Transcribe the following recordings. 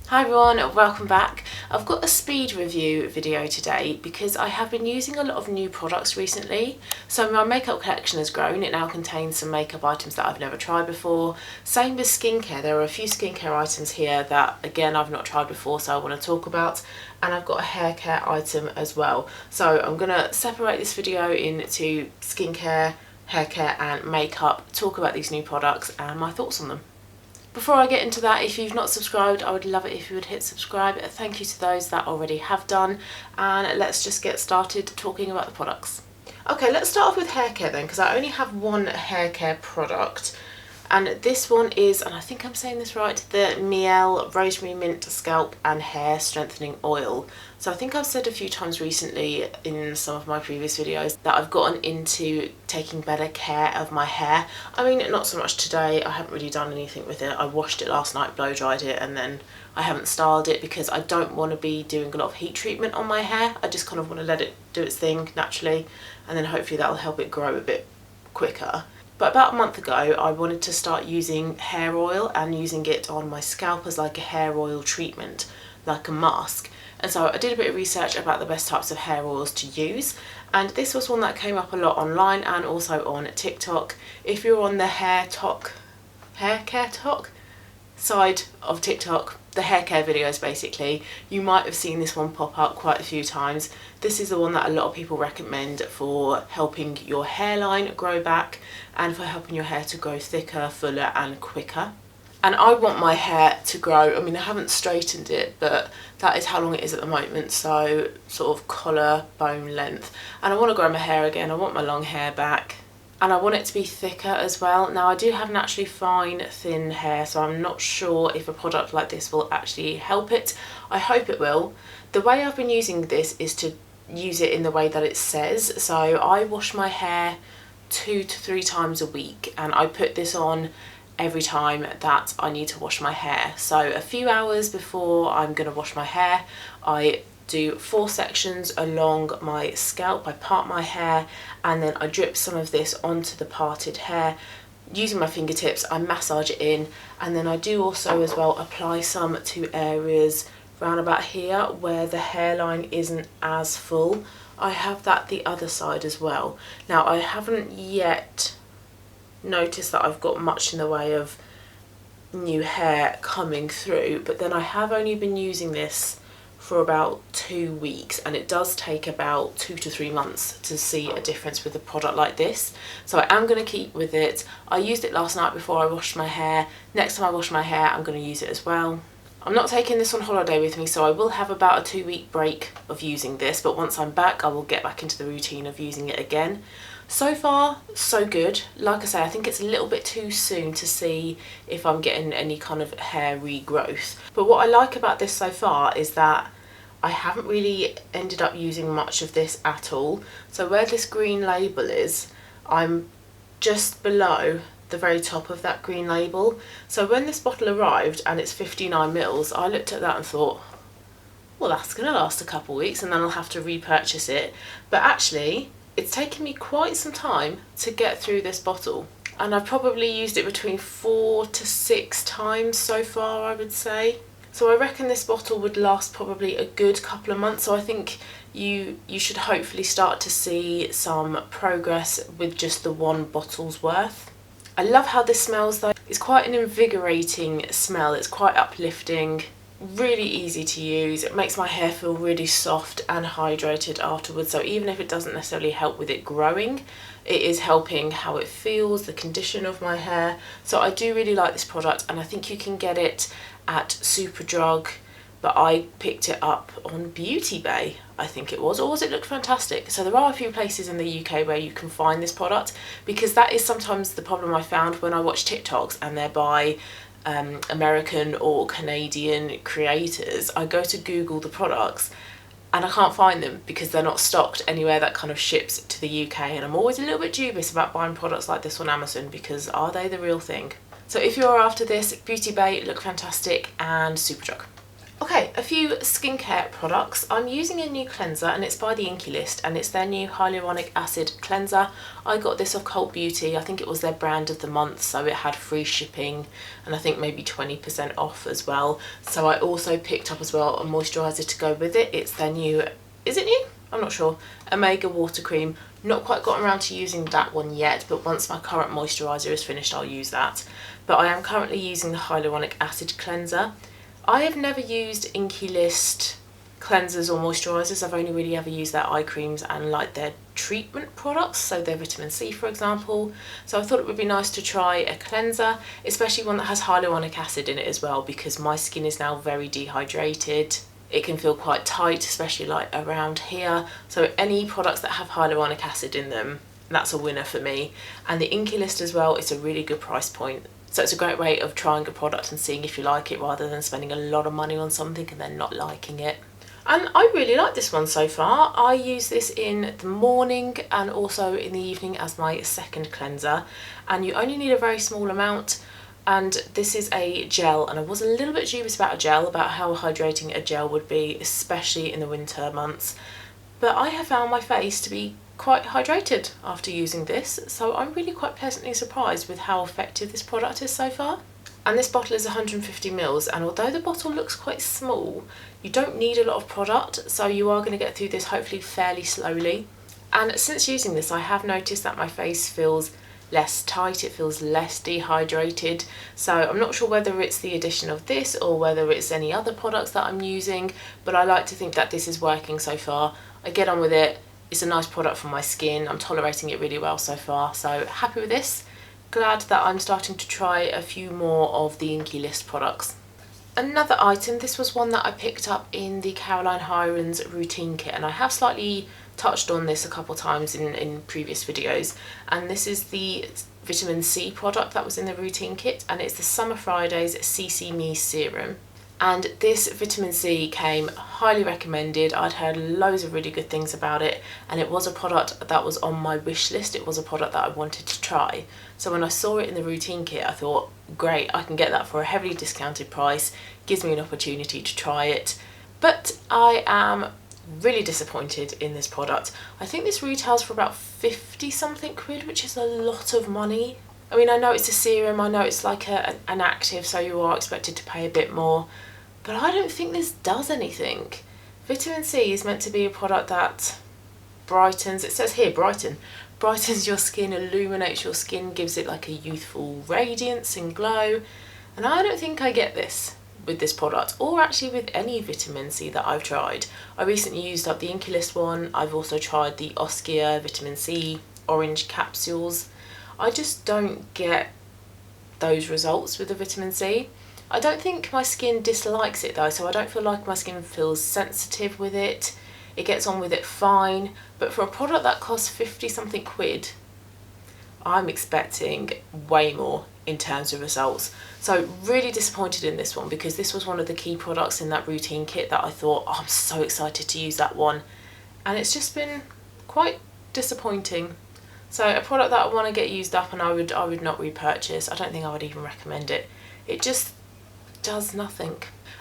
Hi everyone, welcome back. I've got a speed review video today because I have been using a lot of new products recently. So my makeup collection has grown. It now contains some makeup items that I've never tried before. Same with skincare. There are a few skincare items here that again I've not tried before, so I want to talk about. And I've got a hair care item as well. So I'm going to separate this video into skincare, hair care and makeup, talk about these new products and my thoughts on them. Before I get into that, if you've not subscribed, I would love it if you would hit subscribe. Thank you to those that already have done, and let's just get started talking about the products. Okay, let's start off with hair care then, because I only have one hair care product, and this one is, and I think I'm saying this right, the Mielle Rosemary Mint Scalp and Hair Strengthening Oil. So I think I've said a few times recently in some of my previous videos that I've gotten into taking better care of my hair. I mean, not so much today, I haven't really done anything with it. I washed it last night, blow dried it, and then I haven't styled it because I don't want to be doing a lot of heat treatment on my hair. I just kind of want to let it do its thing naturally, and then hopefully that'll help it grow a bit quicker. But about a month ago, I wanted to start using hair oil and using it on my scalp as like a hair oil treatment, like a mask. And so I did a bit of research about the best types of hair oils to use, and this was one that came up a lot online and also on TikTok. If you're on the hair care talk side of TikTok, the hair care videos basically, you might have seen this one pop up quite a few times. This is the one that a lot of people recommend for helping your hairline grow back and for helping your hair to grow thicker, fuller and quicker. And I want my hair to grow. I mean, I haven't straightened it, but that is how long it is at the moment, so sort of collar bone length. And I want to grow my hair again. I want my long hair back, and I want it to be thicker as well. Now I do have naturally fine thin hair, so I'm not sure if a product like this will actually help it. I hope it will. The way I've been using this is to use it in the way that it says. So I wash my hair 2 to 3 times a week, and I put this on every time that I need to wash my hair. So a few hours before I'm going to wash my hair, I do 4 sections along my scalp. I part my hair and then I drip some of this onto the parted hair. Using my fingertips, I massage it in, and then I do also as well apply some to areas round about here where the hairline isn't as full. I have that the other side as well. Now I haven't yet noticed that I've got much in the way of new hair coming through, but then I have only been using this for about 2 weeks, and it does take about 2 to 3 months to see a difference with a product like this. So I am going to keep with it. I used it last night before I washed my hair. Next time I wash my hair, I'm going to use it as well. I'm not taking this on holiday with me, so I will have about a 2-week break of using this, but once I'm back I will get back into the routine of using it again. So far, so good. Like I say, I think it's a little bit too soon to see if I'm getting any kind of hair regrowth. But what I like about this so far is that I haven't really ended up using much of this at all. So where this green label is, I'm just below the very top of that green label. So when this bottle arrived and it's 59 mils, I looked at that and thought, well, that's going to last a couple of weeks and then I'll have to repurchase it. But actually, it's taken me quite some time to get through this bottle, and I've probably used it between 4 to 6 times so far, I would say. So I reckon this bottle would last probably a good couple of months, so I think you should hopefully start to see some progress with just the 1 bottle's worth. I love how this smells though. It's quite an invigorating smell, it's quite uplifting. Really easy to use. It makes my hair feel really soft and hydrated afterwards, so even if it doesn't necessarily help with it growing, it is helping how it feels, the condition of my hair. So I do really like this product, and I think you can get it at Superdrug, but I picked it up on Beauty Bay, I think it was, or was it Look Fantastic? So there are a few places in the UK where you can find this product, because that is sometimes the problem I found when I watch TikToks and they're by American or Canadian creators. I go to Google the products and I can't find them because they're not stocked anywhere that kind of ships to the UK, and I'm always a little bit dubious about buying products like this on Amazon, because are they the real thing? So if you're after this, Beauty Bay, Look Fantastic and Superdrug. Okay, a few skincare products. I'm using a new cleanser and it's by the Inkey list and it's their new hyaluronic acid cleanser. I got this off Cult Beauty. I think it was their brand of the month, so it had free shipping and I think maybe 20% off as well. So I also picked up as well a moisturiser to go with it. It's their new, is it new? I'm not sure. Omega Water Cream. Not quite gotten around to using that one yet, but once my current moisturiser is finished I'll use that. But I am currently using the hyaluronic acid cleanser. I have never used Inkey list cleansers or moisturisers. I've only really ever used their eye creams and like their treatment products, so their vitamin C for example. So I thought it would be nice to try a cleanser, especially one that has hyaluronic acid in it as well, because my skin is now very dehydrated. It can feel quite tight, especially like around here. So any products that have hyaluronic acid in them, that's a winner for me. And the Inkey list as well, it's a really good price point. So it's a great way of trying a product and seeing if you like it rather than spending a lot of money on something and then not liking it. And I really like this one so far. I use this in the morning and also in the evening as my second cleanser. And you only need a very small amount. And this is a gel, and I was a little bit dubious about a gel, about how hydrating a gel would be, especially in the winter months. But I have found my face to be quite hydrated after using this, so I'm really quite pleasantly surprised with how effective this product is so far. And this bottle is 150 ml, and although the bottle looks quite small, you don't need a lot of product, so you are going to get through this hopefully fairly slowly. And since using this, I have noticed that my face feels less tight, it feels less dehydrated. So I'm not sure whether it's the addition of this or whether it's any other products that I'm using, but I like to think that this is working so far. I get on with it. It's a nice product for my skin. I'm tolerating it really well so far, so happy with this. Glad that I'm starting to try a few more of the Inkey list products. Another item, this was one that I picked up in the Caroline Hirons routine kit, and I have slightly touched on this a couple times in previous videos, and this is the vitamin C product that was in the routine kit, and it's the Summer Fridays CC Me Serum. And this vitamin C came highly recommended. I'd heard loads of really good things about it, and it was a product that was on my wish list. It was a product that I wanted to try. So when I saw it in the routine kit, I thought, great, I can get that for a heavily discounted price. Gives me an opportunity to try it. But I am really disappointed in this product. I think this retails for about 50 something quid, which is a lot of money. I mean, I know it's a serum, I know it's like an active, so you are expected to pay a bit more, but I don't think this does anything. Vitamin C is meant to be a product that brightens, it says here brightens your skin, illuminates your skin, gives it like a youthful radiance and glow, and I don't think I get this with this product, or actually with any vitamin C that I've tried. I recently used up the Inkey list one. I've also tried the Oskia vitamin C orange capsules. I just don't get those results with the vitamin C. I don't think my skin dislikes it though, so I don't feel like my skin feels sensitive with it. It gets on with it fine, but for a product that costs 50 something quid, I'm expecting way more in terms of results. So really disappointed in this one, because this was one of the key products in that routine kit that I thought, oh, I'm so excited to use that one, and it's just been quite disappointing. So a product that I want to get used up and I would not repurchase. I don't think I would even recommend it. It just does nothing.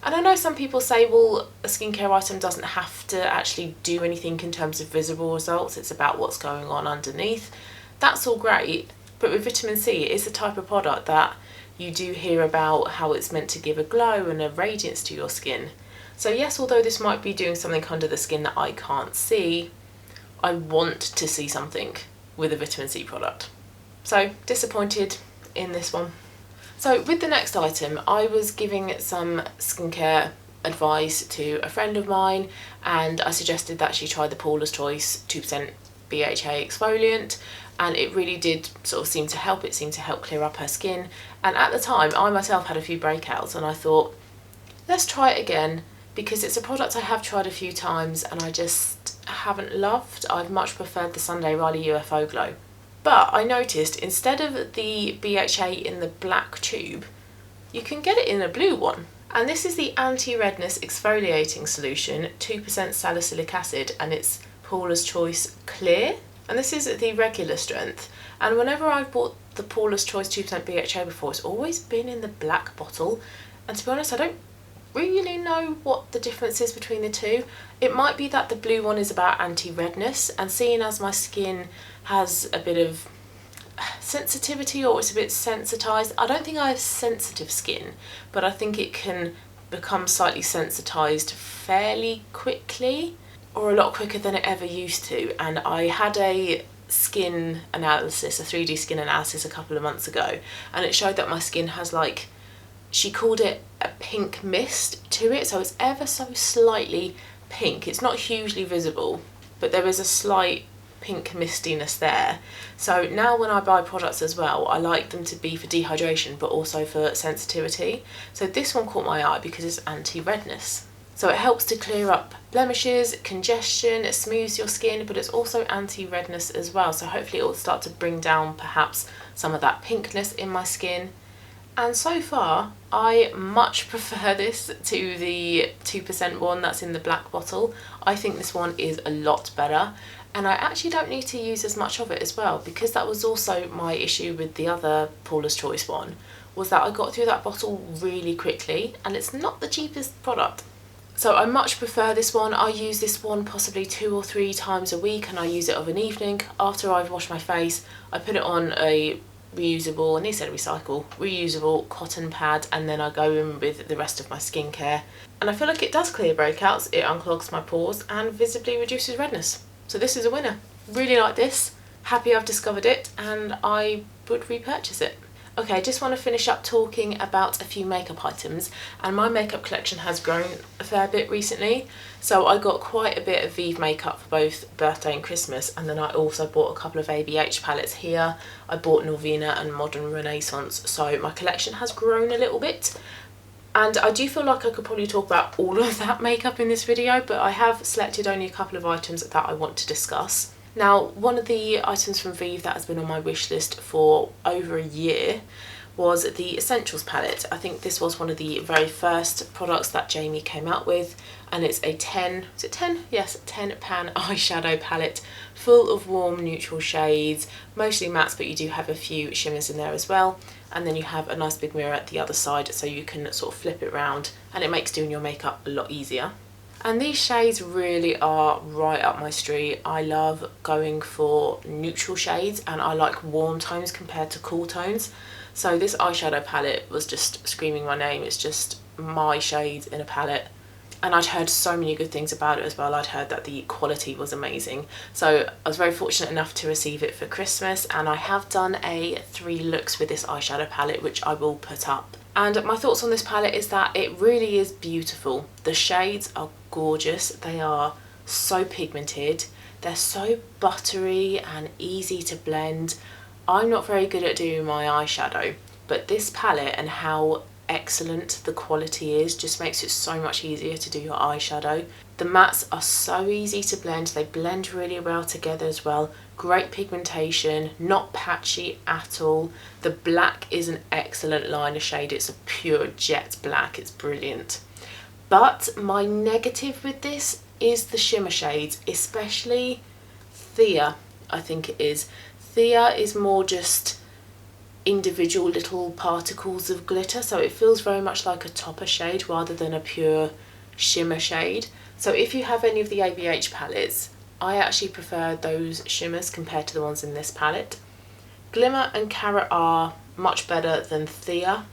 And I know some people say, well, a skincare item doesn't have to actually do anything in terms of visible results. It's about what's going on underneath. That's all great, but with vitamin C, it is the type of product that you do hear about how it's meant to give a glow and a radiance to your skin. So yes, although this might be doing something under the skin that I can't see, I want to see something with a vitamin C product. So disappointed in this one. So with the next item, I was giving some skincare advice to a friend of mine, and I suggested that she try the Paula's Choice 2% BHA exfoliant, and it really did sort of seem to help. It seemed to help clear up her skin, and at the time I myself had a few breakouts, and I thought, let's try it again, because it's a product I have tried a few times and I just haven't loved. I've much preferred the Sunday Riley UFO Glow. But I noticed instead of the BHA in the black tube, you can get it in a blue one. And this is the Anti-Redness Exfoliating Solution, 2% salicylic acid, and it's Paula's Choice Clear. And this is the regular strength. And whenever I've bought the Paula's Choice 2% BHA before, it's always been in the black bottle. And to be honest, I don't really know what the difference is between the two. It might be that the blue one is about anti-redness, and seeing as my skin has a bit of sensitivity, or it's a bit sensitized. I don't think I have sensitive skin, but I think it can become slightly sensitized fairly quickly, or a lot quicker than it ever used to. And I had a skin analysis, a 3D skin analysis a couple of months ago, and it showed that my skin has, like, she called it a pink mist to it, so it's ever so slightly pink. It's not hugely visible, but there is a slight pink mistiness there. So now when I buy products as well, I like them to be for dehydration but also for sensitivity. So this one caught my eye because it's anti-redness. So it helps to clear up blemishes, congestion, it smooths your skin, but it's also anti-redness as well. So hopefully it will start to bring down perhaps some of that pinkness in my skin. And so far, I much prefer this to the 2% one that's in the black bottle. I think this one is a lot better. And I actually don't need to use as much of it as well, because that was also my issue with the other Paula's Choice one, was that I got through that bottle really quickly, and it's not the cheapest product. So I much prefer this one. I use this one possibly 2 or 3 times a week, and I use it of an evening. After I've washed my face, I put it on a reusable, and they said recycle, reusable cotton pad, and then I go in with the rest of my skincare. And I feel like it does clear breakouts, it unclogs my pores, and visibly reduces redness. So this is a winner. Really like this. Happy I've discovered it, and I would repurchase it. Okay, I just want to finish up talking about a few makeup items, and my makeup collection has grown a fair bit recently. So I got quite a bit of Vieve makeup for both birthday and Christmas, and then I also bought a couple of ABH palettes here. I bought Norvina and Modern Renaissance, so my collection has grown a little bit. And I do feel like I could probably talk about all of that makeup in this video, but I have selected only a couple of items that I want to discuss. Now, one of the items from Vieve that has been on my wish list for over a year was the Essentials palette. I think this was one of the very first products that Jamie came out with, and it's a 10 pan eyeshadow palette full of warm neutral shades, mostly mattes, but you do have a few shimmers in there as well. And then you have a nice big mirror at the other side, so you can sort of flip it around, and it makes doing your makeup a lot easier. And these shades really are right up my street. I love going for neutral shades, and I like warm tones compared to cool tones. So this eyeshadow palette was just screaming my name. It's just my shades in a palette. And I'd heard so many good things about it as well. I'd heard that the quality was amazing. So I was very fortunate enough to receive it for Christmas, and I have done a 3 looks with this eyeshadow palette, which I will put up. And my thoughts on this palette is that it really is beautiful. The shades are gorgeous. They are so pigmented. They're so buttery and easy to blend. I'm not very good at doing my eyeshadow, but this palette and how excellent the quality is just makes it so much easier to do your eyeshadow. The mattes are so easy to blend. They blend really well together as well. Great pigmentation, not patchy at all. The black is an excellent liner shade. It's a pure jet black. It's brilliant. But my negative with this is the shimmer shades, especially Thea, I think it is. Thea is more just individual little particles of glitter, so it feels very much like a topper shade rather than a pure shimmer shade. So if you have any of the ABH palettes, I actually prefer those shimmers compared to the ones in this palette. Glimmer and Carrot are much better than Thea,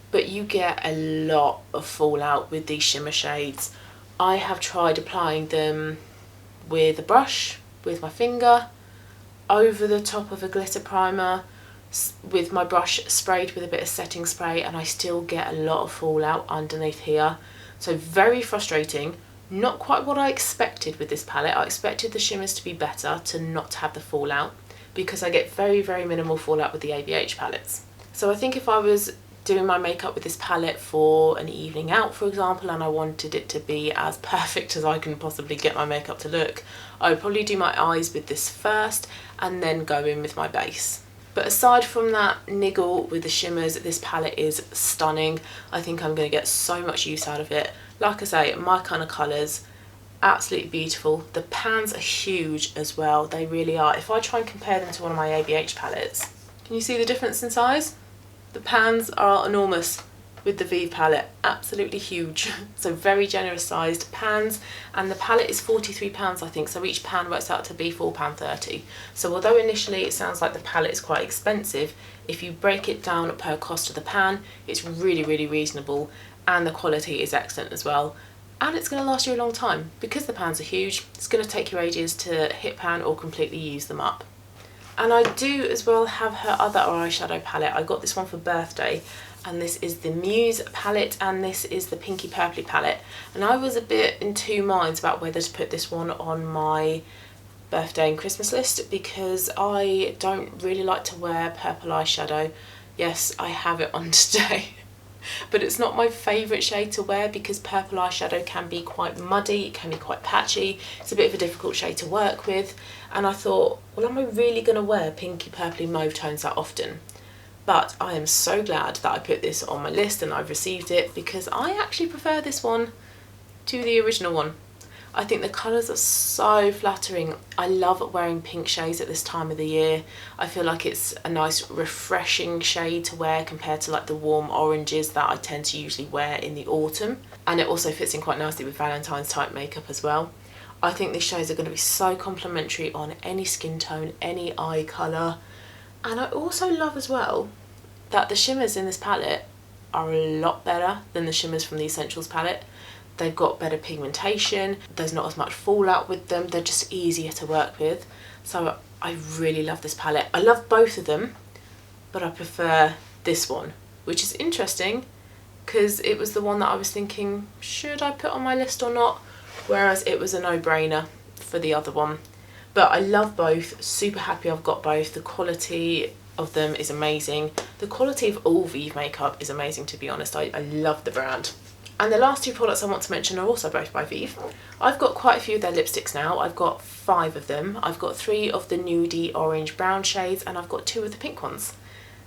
but you get a lot of fallout with these shimmer shades. I have tried applying them with a brush, with my finger, over the top of a glitter primer, with my brush sprayed with a bit of setting spray, and I still get a lot of fallout underneath here. So very frustrating. Not quite what I expected with this palette. I expected the shimmers to be better, to not have the fallout, because I get very, very minimal fallout with the ABH palettes. So I think if I was doing my makeup with this palette for an evening out, for example, and I wanted it to be as perfect as I can possibly get my makeup to look, I would probably do my eyes with this first and then go in with my base. But aside from that niggle with the shimmers, this palette is stunning. I think I'm going to get so much use out of it. Like I say, my kind of colours, absolutely beautiful. The pans are huge as well, they really are. If I try and compare them to one of my ABH palettes, can you see the difference in size? The pans are enormous with the Vieve palette, absolutely huge. So very generous sized pans, and the palette is £43 I think, so each pan works out to be £4.30. So although initially it sounds like the palette is quite expensive, if you break it down per cost of the pan, it's really reasonable, and the quality is excellent as well. And it's going to last you a long time. Because the pans are huge, it's going to take you ages to hit pan or completely use them up. And I do as well have her other eyeshadow palette. I got this one for birthday, and this is the Muse palette, and this is the Pinky Purpley palette. And I was a bit in two minds about whether to put this one on my birthday and Christmas list, because I don't really like to wear purple eyeshadow. Yes, I have it on today. But it's not my favourite shade to wear, because purple eyeshadow can be quite muddy, it can be quite patchy, it's a bit of a difficult shade to work with, and I thought, well, am I really going to wear pinky purpley mauve tones that often? But I am so glad that I put this on my list and I've received it, because I actually prefer this one to the original one. I think the colours are so flattering. I love wearing pink shades at this time of the year. I feel like it's a nice refreshing shade to wear compared to like the warm oranges that I tend to usually wear in the autumn. And it also fits in quite nicely with Valentine's type makeup as well. I think these shades are going to be so complimentary on any skin tone, any eye colour. And I also love as well that the shimmers in this palette are a lot better than the shimmers from the Essentials palette. They've got better pigmentation, there's not as much fallout with them, they're just easier to work with. So I really love this palette. I love both of them, but I prefer this one, which is interesting because it was the one that I was thinking, should I put on my list or not? Whereas it was a no-brainer for the other one. But I love both, super happy I've got both. The quality of them is amazing. The quality of all Vieve makeup is amazing, to be honest. I love the brand. And the last two products I want to mention are also both by Vieve. I've got quite a few of their lipsticks now. I've got 5 of them. I've got 3 of the nudie orange brown shades, and I've got 2 of the pink ones.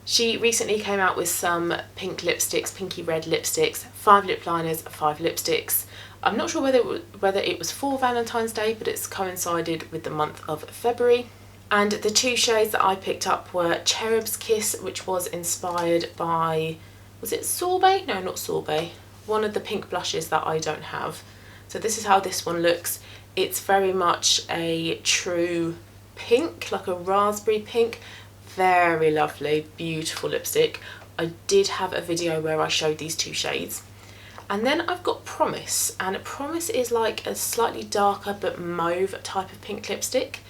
She recently came out with some pink lipsticks, pinky red lipsticks, 5 lip liners, 5 lipsticks. I'm not sure whether it was for Valentine's Day, but it's coincided with the month of February. And the 2 shades that I picked up were Cherub's Kiss, which was inspired by, was it Sorbet? No, not Sorbet. One of the pink blushes that I don't have. So this is how this one looks. It's very much a true pink, like a raspberry pink. Very lovely, beautiful lipstick. I did have a video where I showed these 2 shades. And then I've got Promise, and Promise is like a slightly darker but mauve type of pink lipstick.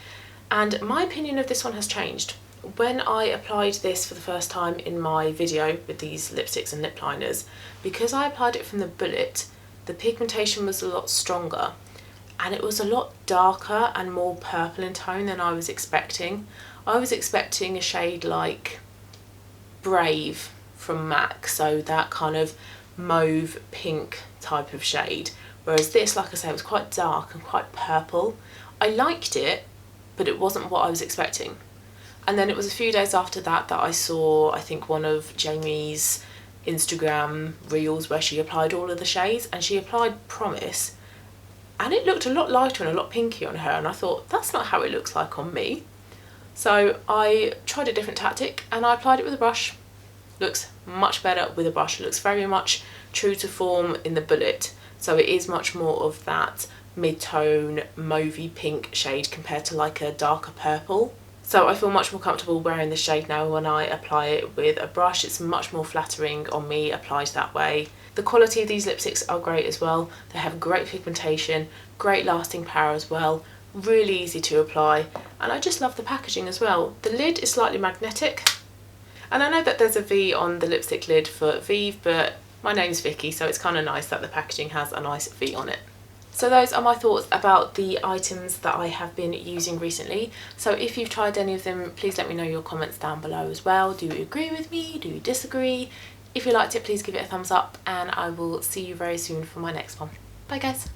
And my opinion of this one has changed. When I applied this for the first time in my video with these lipsticks and lip liners, because I applied it from the bullet, the pigmentation was a lot stronger and it was a lot darker and more purple in tone than I was expecting. I was expecting a shade like Brave from MAC, so that kind of mauve pink type of shade, whereas this, like I say, was quite dark and quite purple. I liked it, but it wasn't what I was expecting. And then it was a few days after that I saw, I think, one of Jamie's Instagram reels where she applied all of the shades, and she applied Promise, and it looked a lot lighter and a lot pinky on her, and I thought, that's not how it looks like on me. So I tried a different tactic and I applied it with a brush. Looks much better with a brush. It looks very much true to form in the bullet, so it is much more of that mid-tone mauvey pink shade compared to like a darker purple. So I feel much more comfortable wearing this shade now when I apply it with a brush. It's much more flattering on me applied that way. The quality of these lipsticks are great as well. They have great pigmentation, great lasting power as well, really easy to apply, and I just love the packaging as well. The lid is slightly magnetic, and I know that there's a V on the lipstick lid for Vieve, but my name's Vicky, so it's kind of nice that the packaging has a nice V on it. So those are my thoughts about the items that I have been using recently. So if you've tried any of them, please let me know your comments down below as well. Do you agree with me? Do you disagree? If you liked it, please give it a thumbs up, and I will see you very soon for my next one. Bye guys.